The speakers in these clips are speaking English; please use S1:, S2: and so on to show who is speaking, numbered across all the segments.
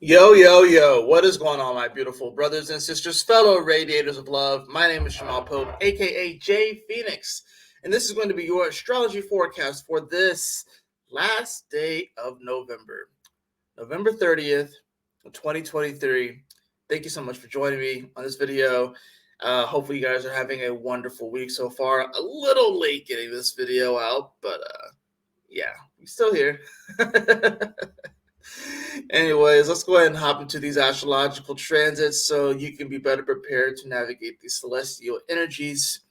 S1: Yo, yo, yo, what is going on, my beautiful brothers and sisters, fellow radiators of love? My name is Jamal Pope, aka J Phoenix, and this is going to be your astrology forecast for this last day of November, November 30th, 2023. Thank you so much for joining me on this video. Hopefully, you guys are having a wonderful week so far. A little late getting this video out, but yeah, we're still here. Anyways, let's go ahead and hop into these astrological transits so you can be better prepared to navigate these celestial energies.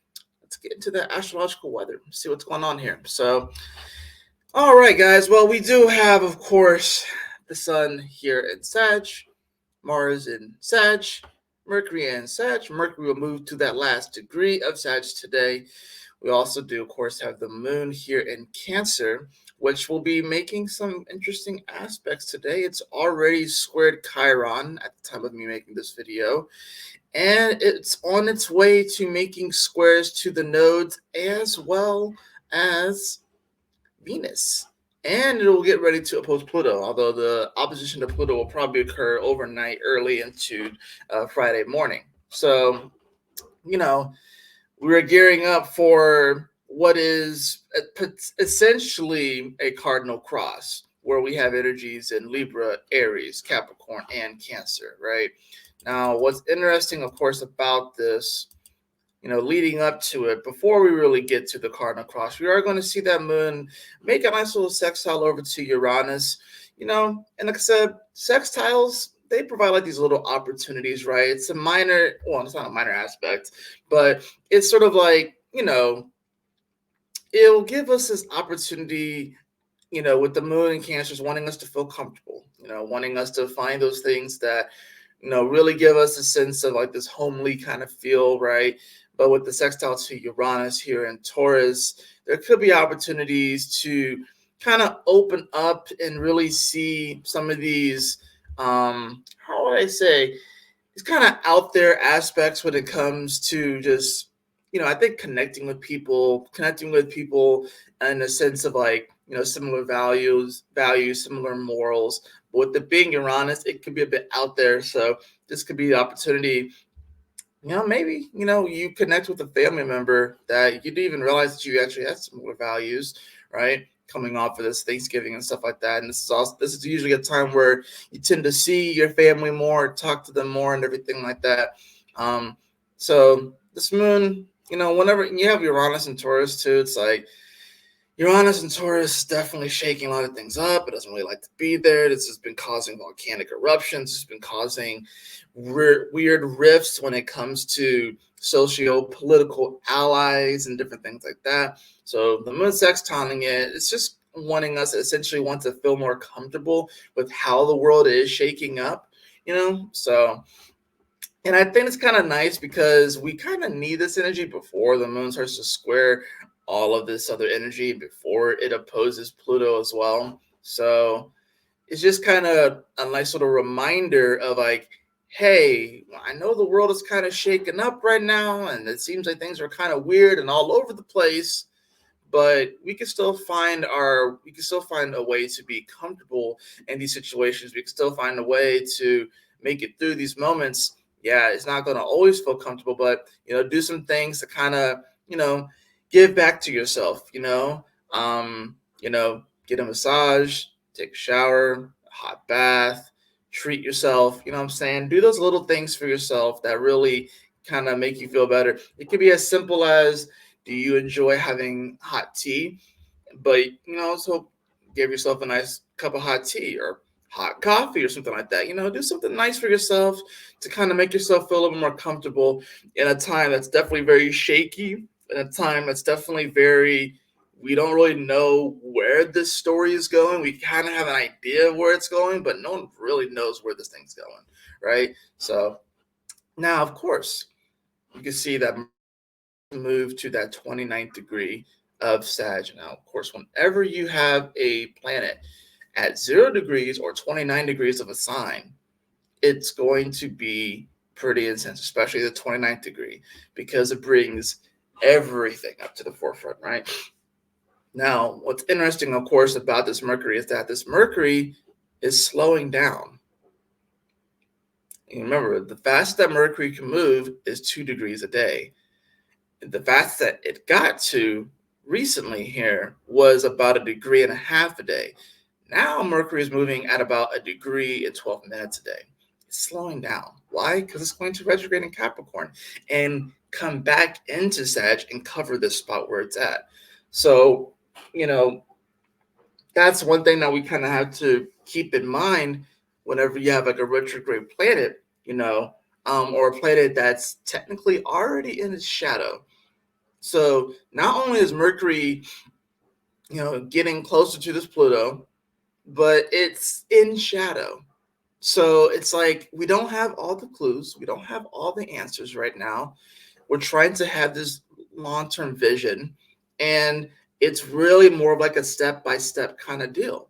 S1: Let's get into the astrological weather, see what's going on here. So, all right, guys. Well, we do have, of course, the sun here in Sag, Mars in Sag, Mercury in Sag. Mercury will move to that last degree of Sag today. We also do, of course, have the moon here in Cancer, which will be making some interesting aspects today. It's already squared Chiron at the time of me making this video, and it's on its way to making squares to the nodes as well as Venus. And it will get ready to oppose Pluto, although the opposition to Pluto will probably occur overnight, early into Friday morning. So, you know, we're gearing up for what is essentially a cardinal cross, where we have energies in Libra, Aries, Capricorn, and Cancer, right? Now, what's interesting, of course, about this, leading up to it, before we really get to the cardinal cross, we are going to see that moon make a nice little sextile over to Uranus, and like I said, sextiles, they provide like these little opportunities, right? It's a minor, well, it's not a minor aspect, but it's sort of like, it'll give us this opportunity, with the moon and cancers wanting us to feel comfortable, wanting us to find those things that, really give us a sense of like this homely kind of feel, right? But with the sextile to Uranus here in Taurus, there could be opportunities to kind of open up and really see some of these, how would I say, these kind of out there aspects when it comes to just, I think connecting with people in a sense of like, similar values, similar morals. But with the being Uranus, it could be a bit out there. So this could be the opportunity, maybe, you connect with a family member that you didn't even realize that you actually had similar values, right? Coming off of this Thanksgiving and stuff like that. And this is usually a time where you tend to see your family more, talk to them more, and everything like that. So this moon, whenever you have Uranus and Taurus too, it's like Uranus and Taurus is definitely shaking a lot of things up. It doesn't really like to be there. This has been causing volcanic eruptions. It's been causing weird rifts when it comes to socio-political allies and different things like that. So the moon sextiling it, it's just wanting us essentially want to feel more comfortable with how the world is shaking up, So, and I think it's kind of nice because we kind of need this energy before the moon starts to square all of this other energy, before it opposes Pluto as well. So it's just kind of a nice little reminder of like, hey, I know the world is kind of shaken up right now, and it seems like things are kind of weird and all over the place. But we can still find a way to be comfortable in these situations. We can still find a way to make it through these moments. Yeah, it's not going to always feel comfortable, but do some things to kind of give back to yourself. Get a massage, take a shower, a hot bath, treat yourself. You know what I'm saying? Do those little things for yourself that really kind of make you feel better. It could be as simple as, do you enjoy having hot tea? But so give yourself a nice cup of hot tea or hot coffee or something like that. Do something nice for yourself to kind of make yourself feel a little more comfortable in a time that's definitely very shaky, in a time that's definitely very, we don't really know where this story is going. We kind of have an idea of where it's going, but no one really knows where this thing's going, right? So now, of course, you can see that move to that 29th degree of Sag. Now, of course, whenever you have a planet at 0 degrees or 29 degrees of a sign, it's going to be pretty intense, especially the 29th degree, because it brings everything up to the forefront, right? Now, what's interesting, of course, about this Mercury is that this Mercury is slowing down. And remember, the fastest that Mercury can move is 2 degrees a day. The fastest that it got to recently here was about 1.5 degrees a day. Now Mercury is moving at about 1 degree and 12 minutes a day. It's slowing down. Why? Because it's going to retrograde in Capricorn and come back into Sag and cover this spot where it's at. So, you know, that's one thing that we kind of have to keep in mind whenever you have like a retrograde planet, or a planet that's technically already in its shadow. So not only is Mercury, getting closer to this Pluto, but it's in shadow. So it's like we don't have all the clues, we don't have all the answers right now. We're trying to have this long-term vision, and it's really more of like a step-by-step kind of deal.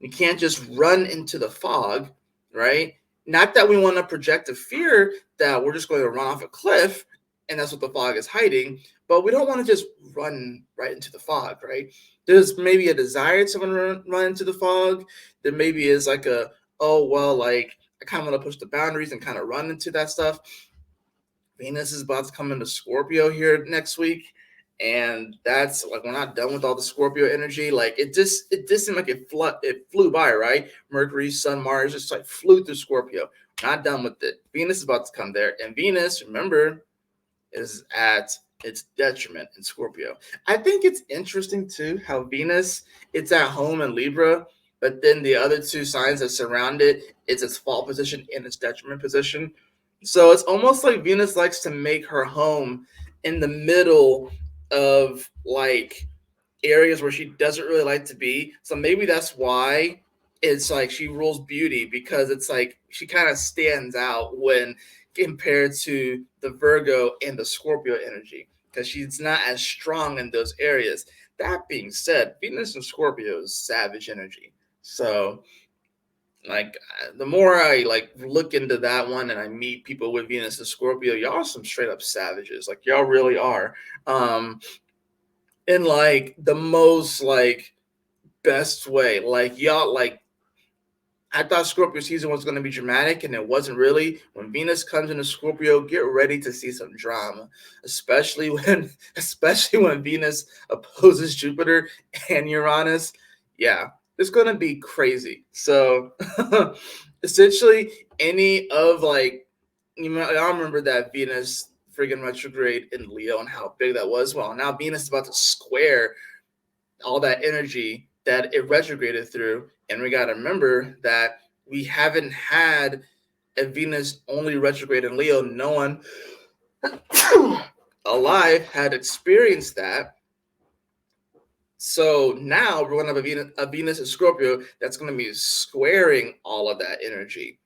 S1: You can't just run into the fog, right? Not that we want to project a fear that we're just going to run off a cliff and that's what the fog is hiding, but we don't want to just run right into the fog, right? There's maybe a desire to run into the fog. There maybe is like oh, well, like I kind of want to push the boundaries and kind of run into that stuff. Venus is about to come into Scorpio here next week. And that's like we're not done with all the Scorpio energy. Like it just seemed like it flew by, right? Mercury, Sun, Mars just like flew through Scorpio. Not done with it. Venus is about to come there, and Venus, remember, is at its detriment in Scorpio. I think it's interesting too how Venus, it's at home in Libra, but then the other two signs that surround it, it's its fall position and its detriment position. So it's almost like Venus likes to make her home in the middle of like areas where she doesn't really like to be. So maybe that's why it's like she rules beauty, because it's like she kind of stands out when compared to the Virgo and the Scorpio energy, because she's not as strong in those areas. That being said, Venus and Scorpio is savage energy. So like the more I like look into that one and I meet people with Venus and Scorpio, y'all are some straight up savages. Like y'all really are. In like the most like best way. Like y'all like I thought Scorpio season was going to be dramatic, and it wasn't really. When Venus comes into Scorpio, get ready to see some drama, especially when Venus opposes Jupiter and Uranus. Yeah, it's going to be crazy. So, essentially, any of like y'all remember that Venus friggin' retrograde in Leo and how big that was. Well, now Venus is about to square all that energy that it retrograded through. And we got to remember that we haven't had a Venus only retrograde in Leo. No one alive had experienced that. So now we're going to have a Venus in Scorpio that's going to be squaring all of that energy,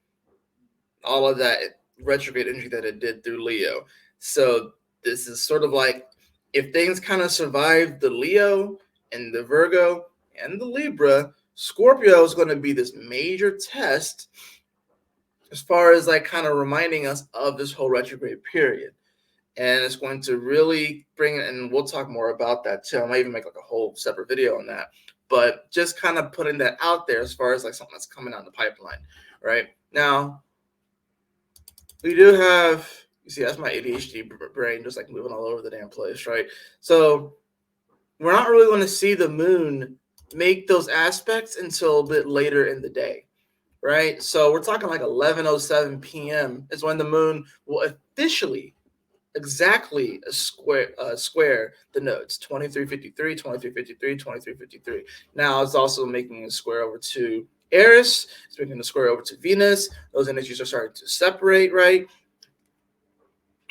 S1: all of that retrograde energy that it did through Leo. So this is sort of like if things kind of survive the Leo and the Virgo and the Libra, Scorpio is going to be this major test as far as like kind of reminding us of this whole retrograde period. And it's going to really bring it, and we'll talk more about that too. I might even make like a whole separate video on that. But just kind of putting that out there as far as like something that's coming down the pipeline, right? Now, we do have, you see, that's my ADHD brain just like moving all over the damn place, right? So we're not really going to see the moon make those aspects until a bit later in the day, right? So we're talking like 11:07 p.m. is when the moon will officially exactly square the nodes 2353, 2353, 2353. Now it's also making a square over to Eris. It's making a square over to Venus. Those energies are starting to separate, right?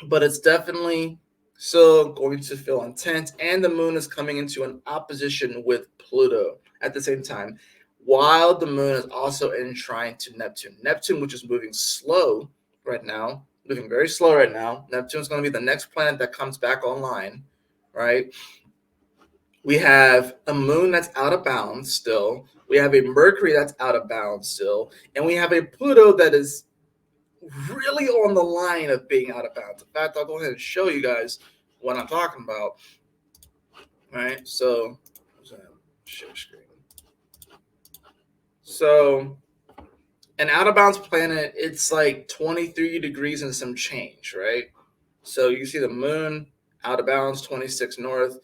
S1: But it's definitely still going to feel intense. And the moon is coming into an opposition with Pluto at the same time, while the moon is also in trine to Neptune. Neptune, which is moving slow right now, moving very slow right now. Neptune is going to be the next planet that comes back online, right? We have a moon that's out of bounds still. We have a Mercury that's out of bounds still. And we have a Pluto that is really on the line of being out of bounds. In fact, I'll go ahead and show you guys what I'm talking about. All right, so share screen. So An out of bounds planet, it's like 23 degrees and some change, right? So you see the moon out of bounds 26 north,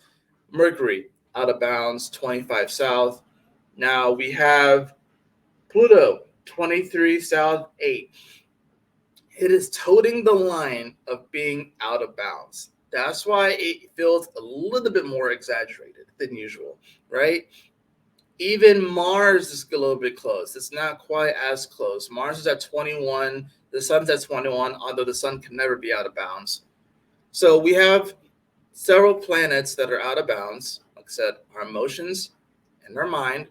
S1: Mercury out of bounds 25 south. Now we have Pluto 23 south 8. It is toting the line of being out of bounds. That's why it feels a little bit more exaggerated than usual, right? Even Mars is a little bit close. It's not quite as close. Mars is at 21. The sun's at 21, although the sun can never be out of bounds. So we have several planets that are out of bounds. Like I said, our emotions and our mind.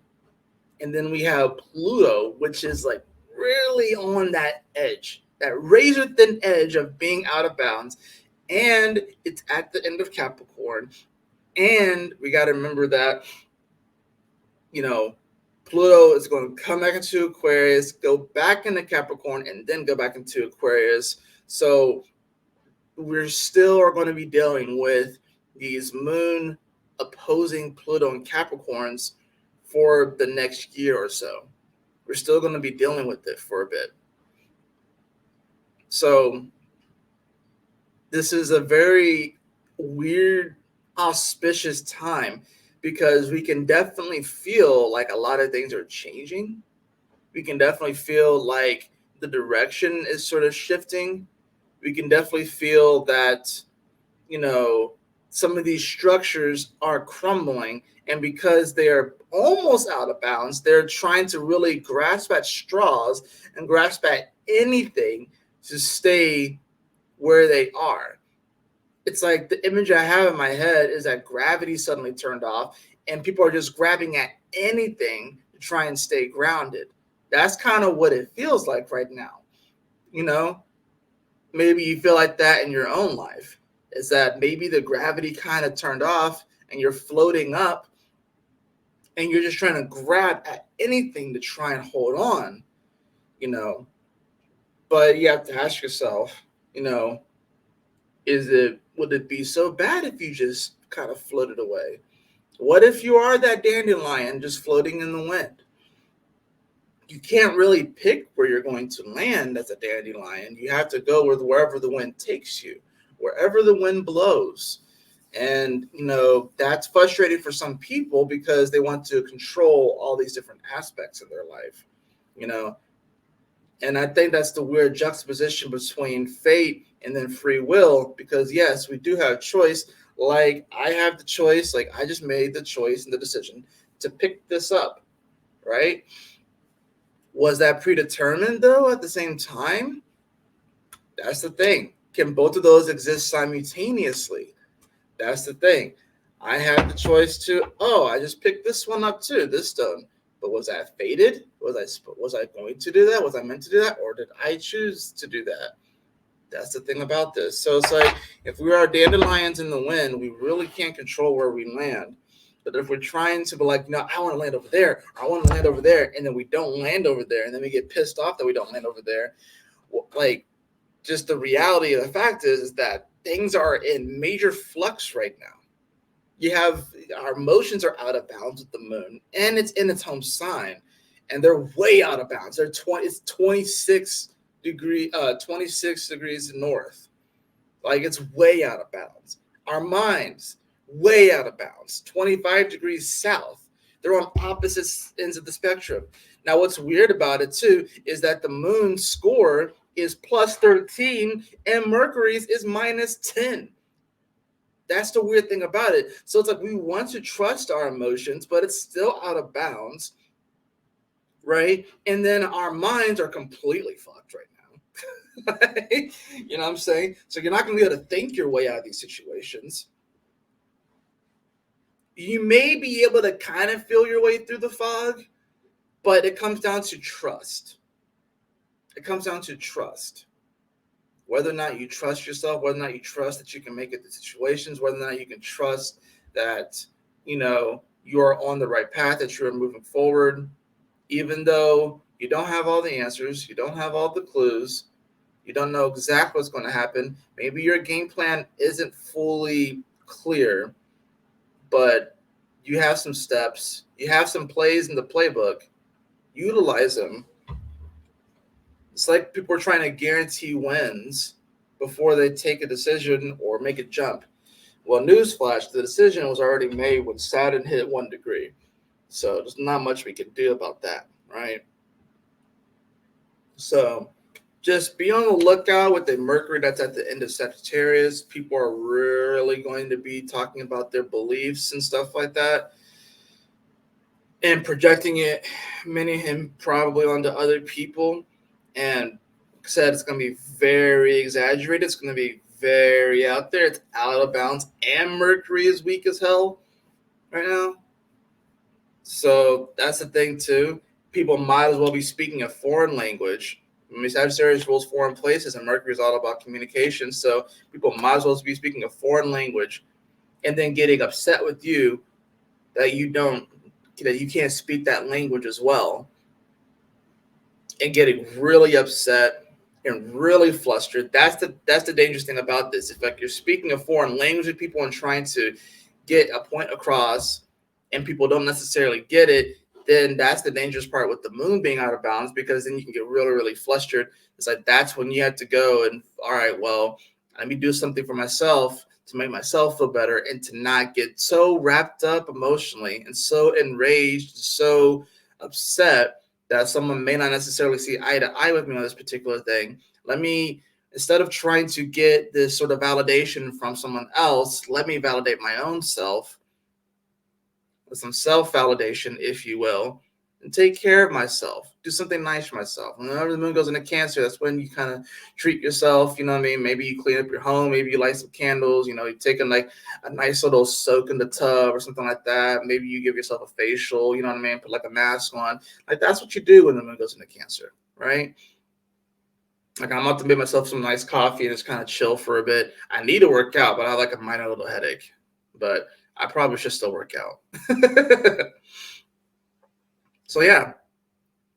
S1: And then we have Pluto, which is like really on that edge, that razor thin edge of being out of bounds. And it's at the end of Capricorn. And we got to remember that, you know, Pluto is going to come back into Aquarius, go back into Capricorn, and then go back into Aquarius. So we're still are going to be dealing with these moon opposing Pluto and Capricorns for the next year or so. We're still going to be dealing with it for a bit. So this is a very weird, auspicious time because we can definitely feel like a lot of things are changing. We can definitely feel like the direction is sort of shifting. We can definitely feel that, you know, some of these structures are crumbling. And because they are almost out of bounds, they're trying to really grasp at straws and grasp at anything to stay where they are. It's like the image I have in my head is that gravity suddenly turned off and people are just grabbing at anything to try and stay grounded. That's kind of what it feels like right now. You know, maybe you feel like that in your own life. Is that maybe the gravity kind of turned off and you're floating up and you're just trying to grab at anything to try and hold on, you know. But you have to ask yourself, you know, would it be so bad if you just kind of floated away? What if you are that dandelion just floating in the wind? You can't really pick where you're going to land as a dandelion. You have to go with wherever the wind takes you, wherever the wind blows. And, you know, that's frustrating for some people because they want to control all these different aspects of their life, you know. And I think that's the weird juxtaposition between fate and then free will, because yes, we do have choice. Like I have the choice, like I just made the choice and the decision to pick this up, right? Was that predetermined though at the same time? That's the thing. Can both of those exist simultaneously? That's the thing. I had the choice to, oh, I just picked this one up too, this stone. But was that fated? Was I going to do that? Was I meant to do that? Or did I choose to do that? That's the thing about this. So it's like if we are dandelions in the wind, we really can't control where we land. But if we're trying to be like, no, I want to land over there, I want to land over there, and then we don't land over there, and then we get pissed off that we don't land over there, like just the reality of the fact is that things are in major flux right now. You have our emotions are out of bounds with the moon, and it's in its home sign, and they're way out of bounds. They're 20, it's 26 degrees north. Like it's way out of bounds. Our minds, way out of bounds, 25 degrees south. They're on opposite ends of the spectrum. Now, what's weird about it too is that the moon's score is plus 13 and Mercury's is minus 10. That's the weird thing about it. So it's like we want to trust our emotions, but it's still out of bounds, right? And then our minds are completely fucked right now. You know what I'm saying? So you're not going to be able to think your way out of these situations. You may be able to kind of feel your way through the fog, but it comes down to trust. It comes down to trust. Whether or not you trust yourself, whether or not you trust that you can make it through situations, whether or not you can trust that, you know, you are on the right path, that you are moving forward, even though you don't have all the answers, you don't have all the clues, you don't know exactly what's going to happen. Maybe your game plan isn't fully clear, but you have some steps, you have some plays in the playbook, utilize them, It's like people are trying to guarantee wins before they take a decision or make a jump. Well, newsflash, the decision was already made when Saturn hit 1 degree. So there's not much we can do about that, right? So just be on the lookout with the Mercury that's at the end of Sagittarius. People are really going to be talking about their beliefs and stuff like that and projecting it, many of him probably onto other people. And like I said, it's going to be very exaggerated. It's going to be very out there. It's out of bounds. And Mercury is weak as hell right now. So that's the thing, too. People might as well be speaking a foreign language. I mean, Sagittarius rules foreign places, and Mercury is all about communication. So people might as well be speaking a foreign language and then getting upset with you that you can't speak that language as well, and getting really upset and really flustered. That's the dangerous thing about this. If like you're speaking a foreign language with people and trying to get a point across and people don't necessarily get it, then that's the dangerous part with the moon being out of bounds, because then you can get really, really flustered. It's like that's when you have to go and, all right, well, let me do something for myself to make myself feel better and to not get so wrapped up emotionally and so enraged, so upset that someone may not necessarily see eye to eye with me on this particular thing. Let me, instead of trying to get this sort of validation from someone else, let me validate my own self with some self-validation, if you will, and take care of myself. Do something nice for myself. Whenever the moon goes into Cancer, that's when you kind of treat yourself. You know what I mean? Maybe you clean up your home. Maybe you light some candles. You know, you take like a nice little soak in the tub or something like that. Maybe you give yourself a facial. You know what I mean? Put like a mask on. Like that's what you do when the moon goes into Cancer, right? Like I'm about to make myself some nice coffee and just kind of chill for a bit. I need to work out, but I have like a minor little headache. But I probably should still work out. So yeah,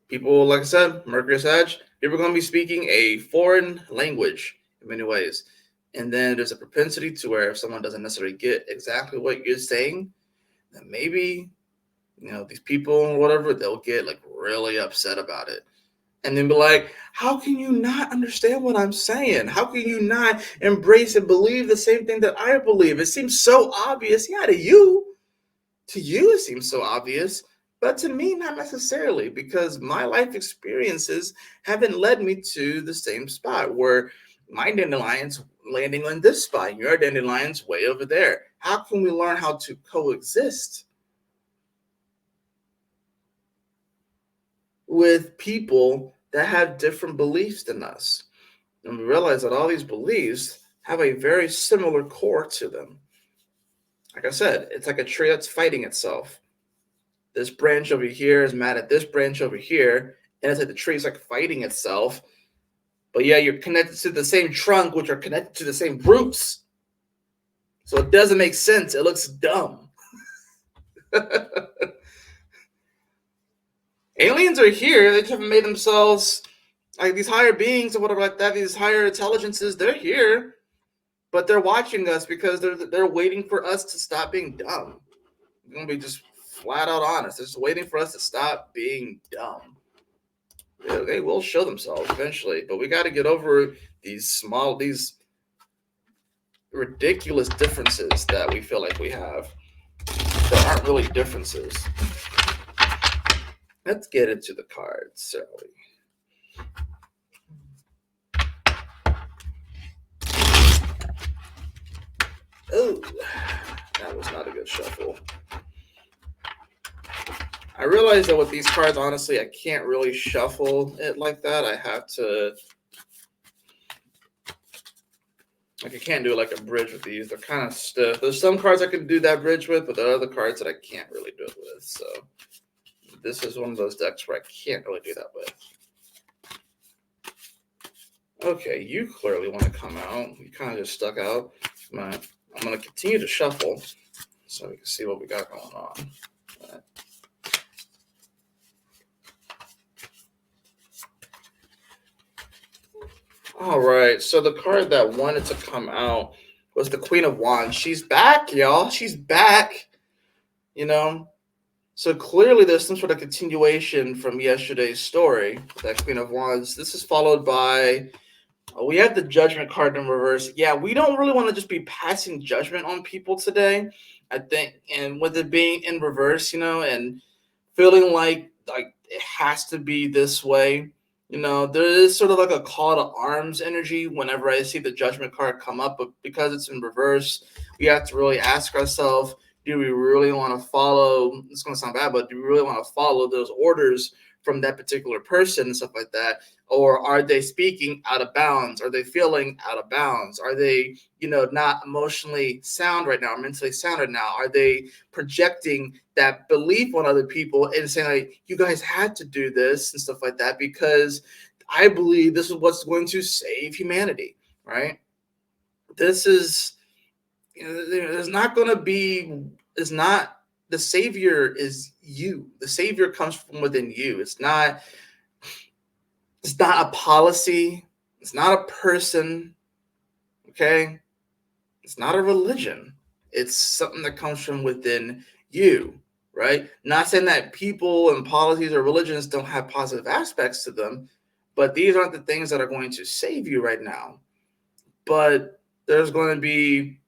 S1: people, like I said, Mercury Sag, people are going to be speaking a foreign language in many ways. And then there's a propensity to where if someone doesn't necessarily get exactly what you're saying, then maybe, these people or whatever, they'll get like really upset about it. And then be like, how can you not understand what I'm saying? How can you not embrace and believe the same thing that I believe? It seems so obvious. Yeah, to you. To you, it seems so obvious. But to me, not necessarily, because my life experiences haven't led me to the same spot where my dandelion's landing on this spot, your dandelion's way over there. How can we learn how to coexist with people that have different beliefs than us? And we realize that all these beliefs have a very similar core to them. Like I said, it's like a tree that's fighting itself. This branch over here is mad at this branch over here, and it's like the tree's like fighting itself. But yeah, you're connected to the same trunk, which are connected to the same roots. So it doesn't make sense. It looks dumb. Aliens are here. They just haven't made themselves like these higher beings or whatever like that. These higher intelligences, they're here, but they're watching us because they're waiting for us to stop being dumb. We're gonna be just flat out honest. They're just waiting for us to stop being dumb. They will show themselves eventually, but we got to get over these ridiculous differences that we feel like we have that aren't really differences. Let's get into the cards, shall we? Oh, that was not a good shuffle. I realize that with these cards, honestly, I can't really shuffle it like that. I have to, I can't do like a bridge with these. They're kind of stiff. There's some cards I can do that bridge with, but there are other cards that I can't really do it with. So this is one of those decks where I can't really do that with. Okay, you clearly want to come out. You kind of just stuck out. I'm going to continue to shuffle so we can see what we got going on. All right, so the card that wanted to come out was the Queen of Wands. She's back, y'all. She's back. So clearly there's some sort of continuation from yesterday's story, that Queen of Wands. This is followed by, we have the Judgment card in reverse. Yeah, we don't really want to just be passing judgment on people today, I think. And with it being in reverse, and feeling like it has to be this way. There is sort of like a call to arms energy whenever I see the Judgment card come up, but because it's in reverse, we have to really ask ourselves, do we really want to follow? It's going to sound bad, but do we really want to follow those orders from that particular person and stuff like that? Or are they speaking out of bounds? Are they feeling out of bounds? Are they, not emotionally sound right now, or mentally sound right now? Are they projecting that belief on other people and saying, like, you guys had to do this and stuff like that because I believe this is what's going to save humanity, right? This is, there's not going to be, it's not, the savior is you. The savior comes from within you. It's not a policy. It's not a person. Okay. It's not a religion. It's something that comes from within you, right? Not saying that people and policies or religions don't have positive aspects to them, but these aren't the things that are going to save you right now. But there's going to be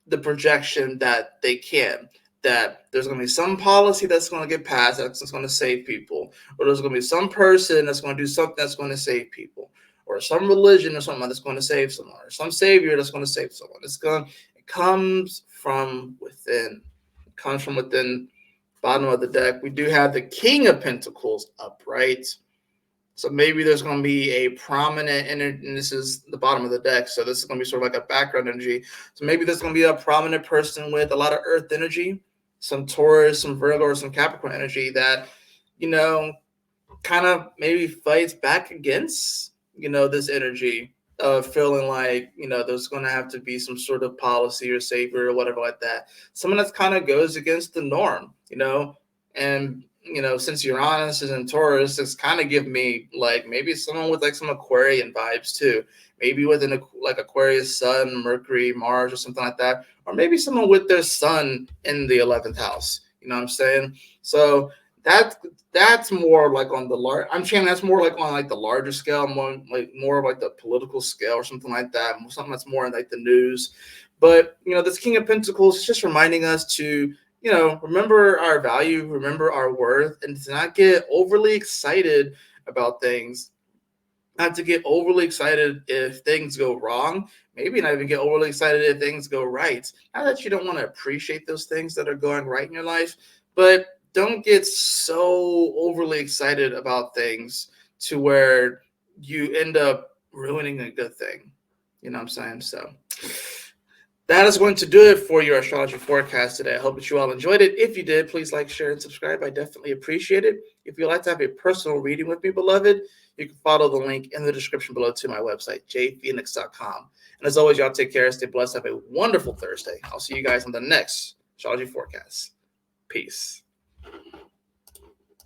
S1: the projection that they can, that there's going to be some policy that's going to get passed that's going to save people, or there's going to be some person that's going to do something that's going to save people, or some religion or something that's going to save someone, or some savior that's going to save someone. It comes from within. It comes from within. Bottom of the deck, we do have the King of Pentacles upright. So maybe there's going to be a prominent energy, and this is the bottom of the deck. So this is going to be sort of like a background energy. So maybe there's going to be a prominent person with a lot of earth energy, some Taurus, some Virgo, or some Capricorn energy that, kind of maybe fights back against, this energy of feeling like, there's going to have to be some sort of policy or savior or whatever like that. Someone that kind of goes against the norm, and since Uranus is in Taurus, it's kind of give me like maybe someone with like some Aquarian vibes too. Maybe with like Aquarius Sun, Mercury, Mars, or something like that. Or maybe someone with their sun in the 11th house. You know what I'm saying? So that's more like on the large. I'm saying that's more like on like the larger scale, more of like the political scale or something like that. Something that's more in like the news. But this King of Pentacles is just reminding us to remember our value, remember our worth, and to not get overly excited about things. Not to get overly excited if things go wrong. Maybe not even get overly excited if things go right. Not that you don't want to appreciate those things that are going right in your life, but don't get so overly excited about things to where you end up ruining a good thing. You know what I'm saying? So that is going to do it for your astrology forecast today. I hope that you all enjoyed it. If you did, please like, share, and subscribe. I definitely appreciate it. If you'd like to have a personal reading with me, beloved, you can follow the link in the description below to my website, jphoenix.com. And as always, y'all take care, stay blessed, have a wonderful Thursday. I'll see you guys on the next astrology forecast. Peace.